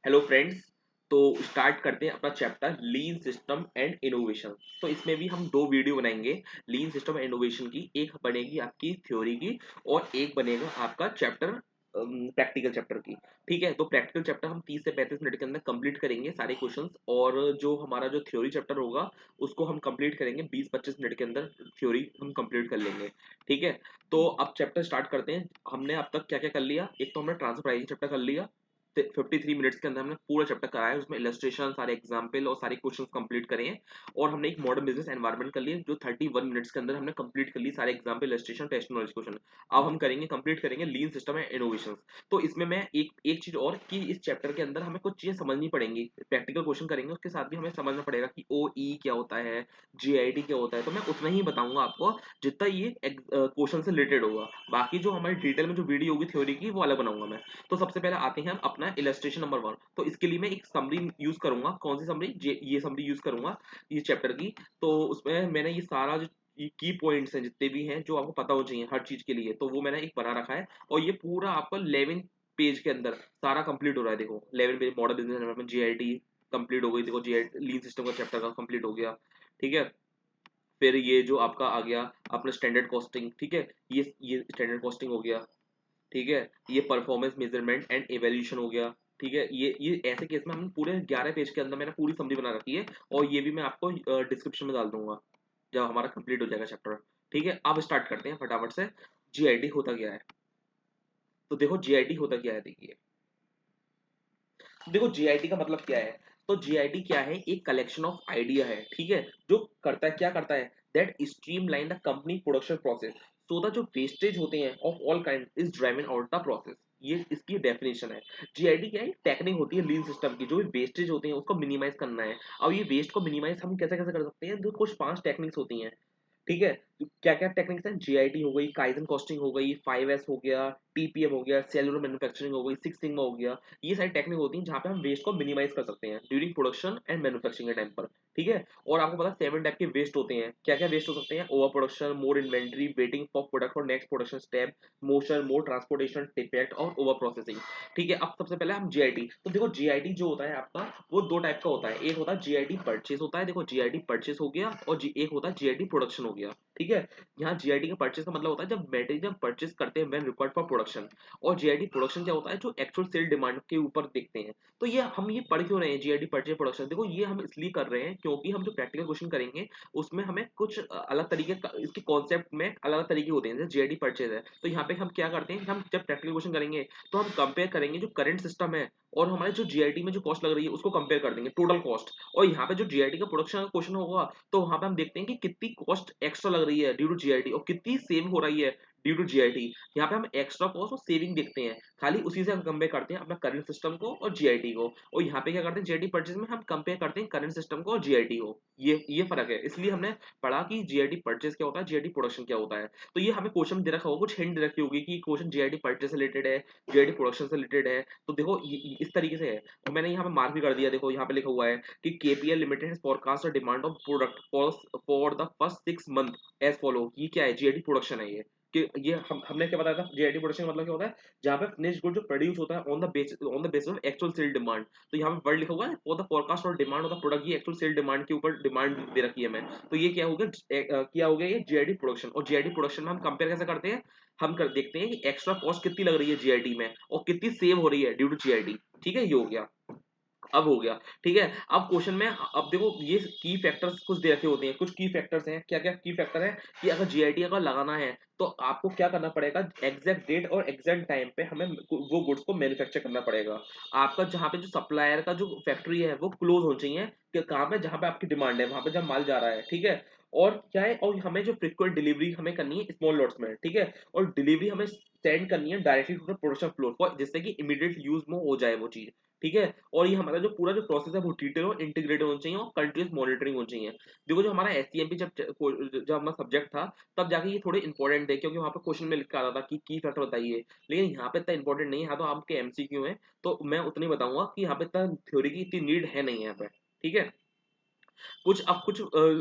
Hello friends. तो start करते हैं अपना chapter lean system and innovation. तो इसमें भी हम दो वीडियो बनाएंगे लीन सिस्टम एंड इनोवेशन की। एक बनेगी आपकी थ्योरी की और एक बनेगा आपका चैप्टर प्रैक्टिकल चैप्टर की। ठीक है, तो प्रैक्टिकल चैप्टर हम 30 से 35 मिनट के अंदर कंप्लीट करेंगे सारे क्वेश्चंस, और जो हमारा जो थ्योरी चैप्टर होगा उसको हम कंप्लीट करेंगे 20-25 मिनट के अंदर। थ्योरी हम कंप्लीट कर लेंगे। ठीक है, तो अब चैप्टर स्टार्ट करते हैं। हमने अब तक क्या क्या कर लिया? एक तो हमने ट्रांसफर प्राइसिंग चैप्टर कर लिया। 53 मिनट्स के अंदर हमने पूरा चैप्टर कराया है, उसमें इलस्ट्रेशन, सारे एग्जाम्पल और सारे क्वेश्चन कंप्लीट करे हैं। और हमने एक मॉडर्न बिजनेस एनवायरनमेंट कर लिया जो 31 मिनट्स के अंदर हमने कंप्लीट कर ली, सारे example, illustration, test knowledge question. अब हम करेंगे, कंप्लीट करेंगे लीन सिस्टम एंड इनोवेशन। तो इसमें मैं एक एक चीज और कि इस चैप्टर के अंदर हमें कुछ चीजें समझनी पड़ेंगी। प्रैक्टिकल क्वेश्चन करेंगे, उसके साथ भी हमें समझना पड़ेगा कि ओ ई क्या होता है, जीआईडी क्या होता है। तो मैं उतना ही बताऊंगा आपको जितना ये क्वेश्चन से रिलेटेड होगा। बाकी जो हमारी डिटेल में जो वीडियो होगी थ्योरी की वो अलग बनाऊंगा मैं। तो सबसे पहले आते हैं हम अपना इलस्ट्रेशन नंबर 1। तो इसके लिए मैं एक समरी यूज करूंगा। कौन सी समरी? ये समरी यूज करूंगा इस चैप्टर की। तो उसमें मैंने ये सारा जो की पॉइंट्स हैं जितने भी हैं जो आपको पता हो चाहिए हर चीज के लिए, तो वो मैंने एक बना रखा है। और ये पूरा आपका 11 पेज के अंदर सारा कंप्लीट हो रहा है। देखो 11 page model business environment, JIT complete हो गई। देखो जीआईटी लीन सिस्टम का चैप्टर का कंप्लीट हो गया। ठीक है, फिर ये जो आपका आ गया अपना स्टैंडर्ड कॉस्टिंग। ठीक है, ये स्टैंडर्ड कॉस्टिंग हो गया। ठीक है, ये परफॉर्मेंस मेजरमेंट एंड एवेल्यूशन हो गया। ठीक है, ये ऐसे केस में हम पूरे 11 पेज के अंदर मैंने पूरी समरी बना रखी है। और ये भी मैं आपको डिस्क्रिप्शन में डाल दूंगा जब हमारा कंप्लीट हो जाएगा चैप्टर। ठीक है, अब स्टार्ट करते हैं फटाफट से। जीआईडी होता क्या है? तो देखो जीआईडी होता क्या है, देखिए। देखो जीआईटी का मतलब क्या है? तो जीआईटी क्या है? एक कलेक्शन ऑफ आइडिया है। ठीक है, जो करता है, क्या करता है? That streamline the company production process so the जो वेस्टेज होते हैं of all kind is driven out the process. ये इसकी डेफिनेशन है। जीआईटी क्या है? टेक्निक होती है लीन सिस्टम की, जो भी वेस्टेज होते हैं उसको मिनिमाइज करना है। अब ये वेस्ट को मिनिमाइज हम कैसे कैसे कर सकते हैं? तो कुछ 5 टेक्निक्स होती हैं। ठीक है, क्या क्या टेक्निक्स हैं? जीआईटी हो गई, काइजन कॉस्टिंग हो गई, 5S हो गया, टीपीएम हो गया, सेलुलर मैन्युफैक्चरिंग हो गई, सिक्स सिग्मा हो गया। ये सारी टेक्निक होती हैं जहां पे हम वेस्ट को मिनिमाइज कर सकते हैं ड्यूरिंग प्रोडक्शन एंड मैन्युफैक्चरिंग के टाइम पर। ठीक है, और आपको पता है 7 टाइप के वेस्ट होते हैं। क्या क्या वेस्ट हो सकते हैं? Over production, more inventory, waiting for product for next production step, motion, more transportation defect और ओवर प्रोसेसिंग। ठीक है, अब सबसे पहले हम जीआईटी। तो देखो जीआईटी जो होता है आपका वो दो टाइप का होता है। एक होता है जीआईटी परचेज होता है। देखो जीआईटी परचेज हो गया, और एक होता है जीआईटी प्रोडक्शन हो गया। ठीक है, यहाँ जीआईटी का परचेज का मतलब होता है जब मटेरियल परचेज करते हैं व्हेन रिक्वायर्ड फॉर प्रोडक्शन। और जीआईटी प्रोडक्शन क्या होता है? जो एक्चुअल सेल डिमांड के ऊपर देखते हैं। तो ये हम ये पढ़ क्यों रहे हैं जीआईटी परचेज प्रोडक्शन? देखो ये हम इसलिए कर रहे हैं क्योंकि हम जो प्रैक्टिकल क्वेश्चन करेंगे उसमें हमें कुछ अलग तरीके का इसके कॉन्सेप्ट में अलग तरीके होते हैं। जैसे जीआईटी परचेज है तो यहाँ पे हम क्या करते हैं, हम जब प्रैक्टिकल क्वेश्चन करेंगे तो हम कंपेयर करेंगे जो करंट सिस्टम है और हमारे जो जीआईटी में जो कॉस्ट लग रही है उसको कंपेयर कर देंगे, टोटल कॉस्ट। और यहाँ पे जो जीआईटी का प्रोडक्शन का क्वेश्चन होगा तो वहां पे हम देखते हैं कि कितनी कॉस्ट एक्स्ट्रा लग रही है ड्यू टू जीआईटी और कितनी सेव हो रही है ड्यू टू जीआईटी। यहाँ पे हम एक्स्ट्रा कॉस्ट और सेविंग देखते हैं। खाली उसी से हम कंपेयर करते हैं अपना करंट सिस्टम को और जीआईटी को। और यहाँ पे क्या करते हैं? जीआईटी परचेज में हम कंपेयर करते हैं करंट सिस्टम को और जीआईटी को। ये फर्क है। इसलिए हमने पढ़ा कि जीआईटी परचेज क्या होता है, जीआईटी प्रोडक्शन क्या होता है। तो ये हमें क्वेश्चन दे रखा होगा, कुछ हिंट दे रखी होगी कि क्वेश्चन जीआईटी परचेज से रिलेटेड है, जीआईटी प्रोडक्शन से रिलेटेड है। तो देखो इस तरीके से है। और मैंने यहाँ पे मार्क भी कर दिया। देखो यहाँ पे लिखा हुआ है कि KPL limited has forecast the demand of product for the first 6 month as follow. ये क्या है? जीआईटी प्रोडक्शन है ये। कि ये हमने क्या बताया था? जीआईटी प्रोडक्शन का मतलब क्या होता है? जहाँ पे फिनिश गुड जो प्रोड्यूस होता है on the basis of actual sale demand. तो यहाँ पे वर्ड लिखा हुआ है फॉर द फोरकास्ट और डिमांड ऑफ द प्रोडक्ट। ये एक्चुअल सेल डिमांड के ऊपर डिमांड दे रखी है मैं। तो ये क्या हो गया? क्या हो गया? ये जीआईटी प्रोडक्शन। और जीआईटी प्रोडक्शन में हम कंपेयर कैसे करते हैं? हम कर देखते हैं कि एक्स्ट्रा कॉस्ट कितनी लग रही है जीआईटी में और कितनी सेव हो रही है ड्यू टू जीआईटी। ठीक है, ये हो गया। अब हो गया। ठीक है, अब क्वेश्चन में अब देखो ये की फैक्टर्स कुछ दे रखे होते हैं। कुछ की फैक्टर्स हैं। क्या क्या की फैक्टर है? कि अगर जीआईटी अगर लगाना है तो आपको क्या करना पड़ेगा? एग्जैक्ट डेट और एग्जैक्ट टाइम पे हमें वो गुड्स को मैन्युफैक्चर करना पड़ेगा। आपका जहाँ पे जो सप्लायर का जो फैक्ट्री है वो क्लोज होनी चाहिए कि कहाँ पे जहाँ पे आपकी डिमांड है वहां पे जब माल जा रहा है। ठीक है, और क्या है? और हमें जो फ्रिक्वेंट डिलीवरी हमें करनी है स्मॉल लॉट्स में। ठीक है, और डिलीवरी हमें सेंड करनी है directly to the production floor जिससे कि इमीडिएट यूज में हो जाए वो चीज। ठीक है, और ये हमारा जो पूरा जो प्रोसेस है वो डिटेल और इंटीग्रेटेड होना चाहिए और कंटिन्यूस मॉनिटरिंग होनी चाहिए। देखो जो हमारा एससीएमपी जब हमारा सब्जेक्ट था तब जाके ये थोड़े इंपॉर्टेंट है क्योंकि वहाँ पे क्वेश्चन में लिखा आता था कि की फैक्टर बताइए। लेकिन यहाँ पे इतना इंपॉर्टेंट नहीं है। हाँ, तो आपके एमसीक्यू है तो मैं उतनी बताऊंगा कि यहाँ पे इतना थ्योरी की इतनी नीड है नहीं यहाँ पे। ठीक है, कुछ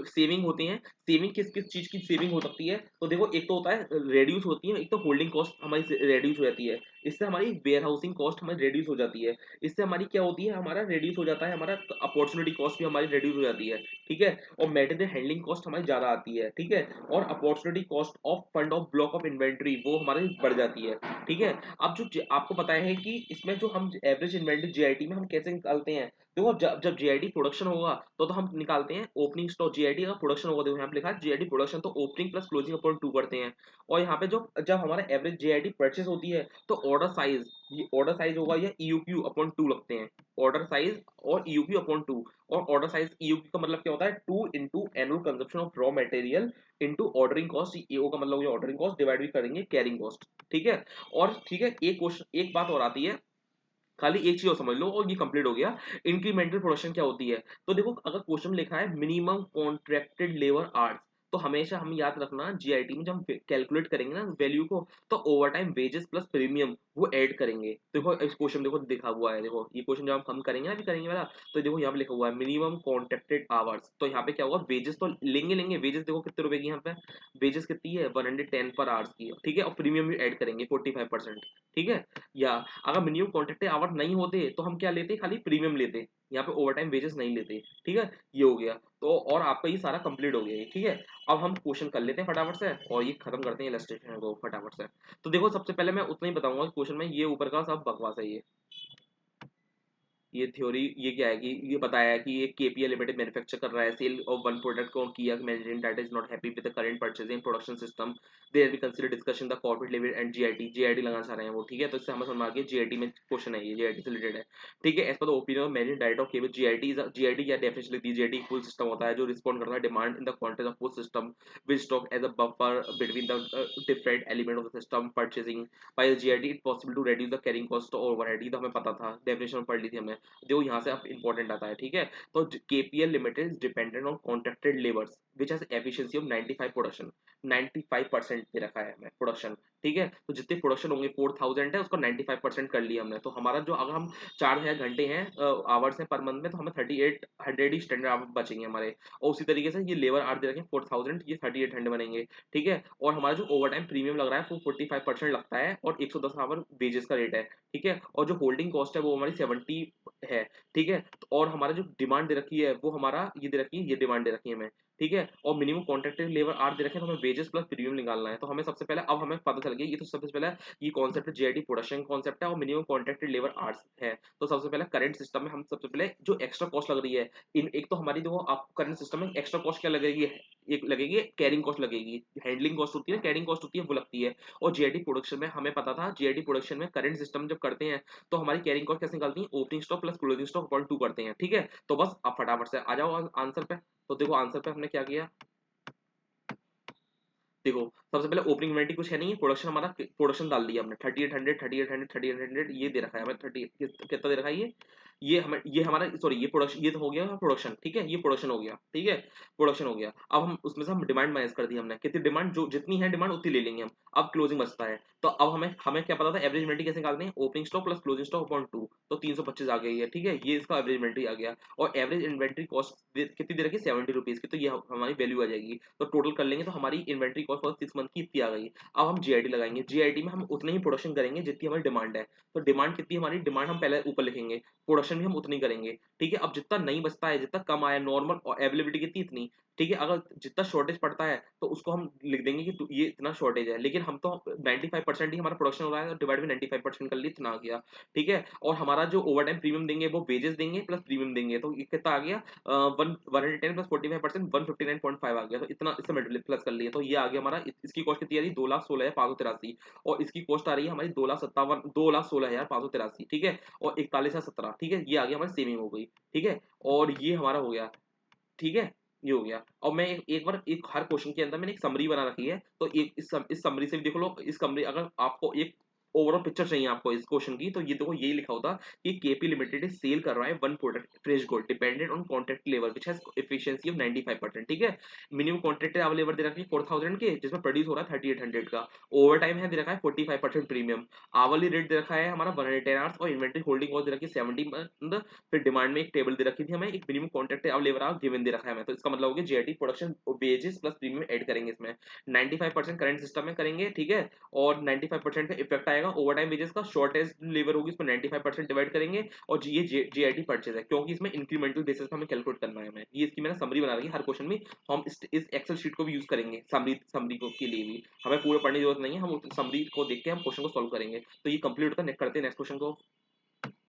सेविंग होती हैं। सेविंग किस किस चीज की सेविंग हो सकती है? तो देखो एक तो होता है रेड्यूस होती है, एक तो होल्डिंग कॉस्ट हमारी रेड्यूस हो जाती है। इससे हमारी वेयर हाउसिंग कॉस्ट हमारी रिड्यूस हो जाती है। इससे हमारी क्या होती है, हमारा रिड्यूस हो जाता है, हमारा अपॉर्चुनिटी कॉस्ट भी हमारी रिड्यूस हो जाती है, ठीक है। और मटेरियल हैंडलिंग कॉस्ट हमारी ज़्यादा आती है, ठीक है। और opportunity cost of fund of block of inventory वो हमारी बढ़ जाती है, ठीक है। अब आपको पता है कि इसमें जो हम एवरेज इन्वेंट्री जीआईटी में हम कैसे निकालते हैं। देखो जब जब जीआईटी प्रोडक्शन होगा तो हम निकालते हैं ओपनिंग स्टॉक। जीआईटी का प्रोडक्शन होगा, देखो यहाँ पे लिखा है जीआईटी प्रोडक्शन, तो ओपनिंग प्लस क्लोजिंग अपॉन 2 करते हैं। और यहाँ पे जो जब हमारा एवरेज जीआईटी परचेस होती है तो ऑर्डर साइज, ये ऑर्डर साइज होगा या ईयूक्यू अपॉन 2 लगते हैं। ऑर्डर साइज और ईयूक्यू अपॉन 2। और ऑर्डर साइज ईयूक्यू का मतलब क्या होता है, 2 into annual consumption of raw material into ordering cost. EO का मतलब ये ऑर्डरिंग कॉस्ट डिवाइड भी करेंगे कैरिंग कॉस्ट, ठीक है। और ठीक है, एक क्वेश्चन, एक बात और आती है, खाली एक चीज और समझ लो और ये कंप्लीट हो गया। इंक्रीमेंटल प्रोडक्शन क्या होती है, तो देखो अगर क्वेश्चन लिखा है मिनिमम कॉन्ट्रैक्टेड लेबर आवर्स, तो हमेशा हम याद रखना जीआईटी में जब हम कैलकुलेट करेंगे ना वैल्यू को, तो over time wages plus premium वो ऐड करेंगे। देखो इस क्वेश्चन देखो लिखा हुआ है, देखो ये क्वेश्चन जब हम करेंगे ना, अभी करेंगे वाला, तो देखो यहाँ पे लिखा हुआ है मिनिमम कॉन्ट्रैक्टेड आवर्स, तो यहाँ पे क्या होगा, वेजेस तो लेंगे लेंगे, वेजेस देखो कितने रुपए की यहाँ पे वेजेस कितनी है, 110 पर आवर्स की, ठीक है। और प्रीमियम भी ऐड करेंगे 45%, ठीक है। या अगर मिनिमम कॉन्ट्रैक्टेड आवर नहीं होते तो हम क्या लेते, खाली प्रीमियम लेते, यहाँ पे ओवरटाइम वेजेस नहीं लेते, ठीक है। ये हो गया, तो और आपका ये सारा कंप्लीट हो गया ये, ठीक है। अब हम क्वेश्चन कर लेते हैं फटाफट से और ये खत्म करते हैं इलस्ट्रेशन को फटाफट से। तो देखो सबसे पहले मैं उतना ही बताऊंगा कि क्वेश्चन में ये ऊपर का सब बकवास है ये थ्योरी, ये क्या है कि ये बताया है कि ये केपीएल लिमिटेड मैन्युफैक्चर कर रहा है सेल ऑफ वन प्रोडक्ट को किया management data is not happy with the current purchasing production system, there we consider discussion the corporate level and JIT, JIT लगाना चाह रहे हैं वो, ठीक है। तो इससे हमें समझ आ गया जीआईटी में क्वेश्चन है, ये जीआईटी से रिलेटेड है, ठीक है। As per the opinion of management director of cable JIT is JIT क्या डेफिनेशन लिखती है, जीआईटी फुल सिस्टम होता है जो रिस्पॉन्ड करता है demand in the context of full system which stock as a buffer between the different element of the system purchasing by JIT it possible to reduce the carrying cost और overhead, ये तो हमें पता था, definition पढ़ ली थी हमने। जो यहाँ से अब इंपॉर्टेंट आता है, ठीक है। तो KPL limited is dependent on contracted labours which has efficiency of 95 production, 95% पे रखा है हमें प्रोडक्शन, ठीक है। तो जितने प्रोडक्शन होंगे 4000 है उसको 95% कर लिया हमने, तो हमारा जो अगर हम 4000 घंटे हैं आवर्स हैं पर मंथ में, तो हमें 3800 ही स्टैंडर्ड आवर बचेंगे हमारे। और उसी तरीके से ये लेबर आवर दे रखे हैं 4000, ये 3800 बनेंगे, ठीक है। और हमारा जो ओवर टाइम प्रीमियम लग रहा है वो 45% लगता है और 110 आवर वेजेस का रेट है, ठीक है। और जो होल्डिंग कॉस्ट है वो हमारी 70 है, ठीक है। और हमारा जो डिमांड दे रखी है वो हमारा ये दे रखी है, ये डिमांड दे रखी है हमें, ठीक है। और मिनिमम कॉन्ट्रैक्टेड लेबर आवर्स दे रखे हैं, तो हमें वेजेस प्लस प्रीमियम निकालना है। तो हमें सबसे पहले अब हमें पता चल गया, ये तो सबसे पहले ये कॉन्सेप्ट जीआईटी प्रोडक्शन कॉन्सेप्ट है और मिनिमम कॉन्ट्रैक्टेड लेबर आवर्स है। तो सबसे पहले करंट सिस्टम में हम सबसे पहले जो एक्स्ट्रा कॉस्ट लग रही है, इन एक तो हमारी देखो आप करंट सिस्टम में एक्स्ट्रा कॉस्ट क्या लगेगी, एक लगेगी कैरिंग कॉस्ट लगेगी, हैंडलिंग कॉस्ट होती है, कैरिंग कॉस्ट होती है, वो लगती है। और जीआईटी प्रोडक्शन में हमें पता था, जीआईटी प्रोडक्शन में करंट सिस्टम जब करते हैं तो हमारी कैरिंग कॉस्ट कैसे निकलती है, opening stock plus closing stock upon 2 करते हैं, ठीक है। तो बस अब फटाफट से आ जाओ आंसर पे। तो देखो आंसर पे हमने क्या किया, देखो सबसे पहले ओपनिंग इन्वेंटरी कुछ है नहीं है, प्रोडक्शन हमारा प्रोडक्शन डाल दिया हमने 3800 3800 3800, ये दे रखा है हमें 30 कितना दे रखा है ये हमें ये हमारा सॉरी ये प्रोडक्शन, ये तो हो गया प्रोडक्शन, ठीक है। ये प्रोडक्शन हो गया, ठीक है, प्रोडक्शन हो गया। अब हम उसमें से हम डिमांड माइनस कर दी हमने, कितनी डिमांड, जो जितनी है डिमांड उतनी ले लेंगे हम। अब क्लोजिंग बचता है, तो अब हमें हमें क्या पता था एवरेज इन्वेंटरी कैसे निकालते हैं, opening stock plus closing stock upon 2, तो 325 आ गई है, ठीक है। ये इसका एवरेज इन्वेंटरी आ गया। और एवरेज इन्वेंटरी कॉस्ट कितनी दे रखी है, 70 रुपीज की, तो ये हमारी वैल्यू आ जाएगी। तो टोटल कर लेंगे तो हमारी इन्वेंटरी कॉस्ट फॉर 6 मंथ की इतनी आ गई। अब हम जीआईटी लगाएंगे, जीआईटी में हम उतने ही प्रोडक्शन करेंगे जितनी हमारी डिमांड है। तो डिमांड कितनी, हमारी डिमांड हम पहले ऊपर लिखेंगे, प्रोडक्शन भी हम उतनी करेंगे, ठीक है। अब जितना नहीं बचता है, जितना कम आया नॉर्मल और अवेलेबिलिटी कितनी इतनी, ठीक है। अगर जितना शॉर्टेज पड़ता है तो उसको हम लिख देंगे कि ये इतना शॉर्टेज है, लेकिन हम तो 95% ही हमारा प्रोडक्शन हो रहा है, तो डिवाइड में 95% कर लिए, इतना आ गया, ठीक है। और हमारा जो ओवर टाइम प्रीमियम देंगे वो वेजेस देंगे प्लस प्रीमियम देंगे, तो ये कितना आ गया, 110 प्लस 45% 159.5 आ गया। तो इतना इससे मल्टीप्लाई प्लस कर लिए, तो ये आ गया हमारा, इसकी कॉस्ट कितनी आ रही है, 2,16,583। और इसकी कॉस्ट आ रही है हमारी 2,16,583, ठीक है। और 41,17, ठीक है, ये आ गया हमारी सेविंग हो गई, ठीक है। और ये हमारा हो गया, ठीक है। ये हो गया। और मैं एक बार एक हर क्वेश्चन के अंदर मैंने एक समरी बना रखी है, तो एक इस समरी से भी देख लो, इस समरी अगर आपको एक ओवरऑल पिक्चर चाहिए आपको इस क्वेश्चन की, तो ये देखो यही लिखा होता कि केपी लिमिटेड इज सेल कर रहा है one product fresh gold dependent on contract labour which has efficiency of 95%, ठीक है। मिनिमम कॉन्ट्रैक्ट लेबर दे रखा है 4000 के, जिसमें प्रोड्यूस हो रहा है 3800 का। ओवर टाइम है दे रखा है 45% प्रीमियम। आवरली रेट दे रखा है हमारा 110 आवर्स और इन्वेंटरी होल्डिंग कॉस्ट दे रखी है 70। फिर डिमांड में एक टेबल दे रखी थी हमें, एक minimum contract labour hour given दे रखा है हमें, तो इसका मतलब हो गया GIT production wages plus premium add करेंगे इसमें, 95% करंट सिस्टम में करेंगे, ठीक है। और 95% का इफेक्ट आएगा ओवर टाइम वेजेस का, शॉर्टेस्ट लेबर होगी उसमें 95% डिवाइड करेंगे, और ये जीआईटी परचेज है क्योंकि इसमें इंक्रीमेंटल बेसिस पे हमें कैलकुलेट करना है। हमें ये इसकी मैंने समरी बना रखी है, हर क्वेश्चन में हम इस एक्सेल शीट को भी यूज करेंगे समरी को के लिए भी, हमें पूरे पढ़ने की जरूरत नहीं है, हम समरी को देख के हम क्वेश्चन को सॉल्व करेंगे। तो ये कंप्लीट होता है, करते हैं नेक्स्ट क्वेश्चन को।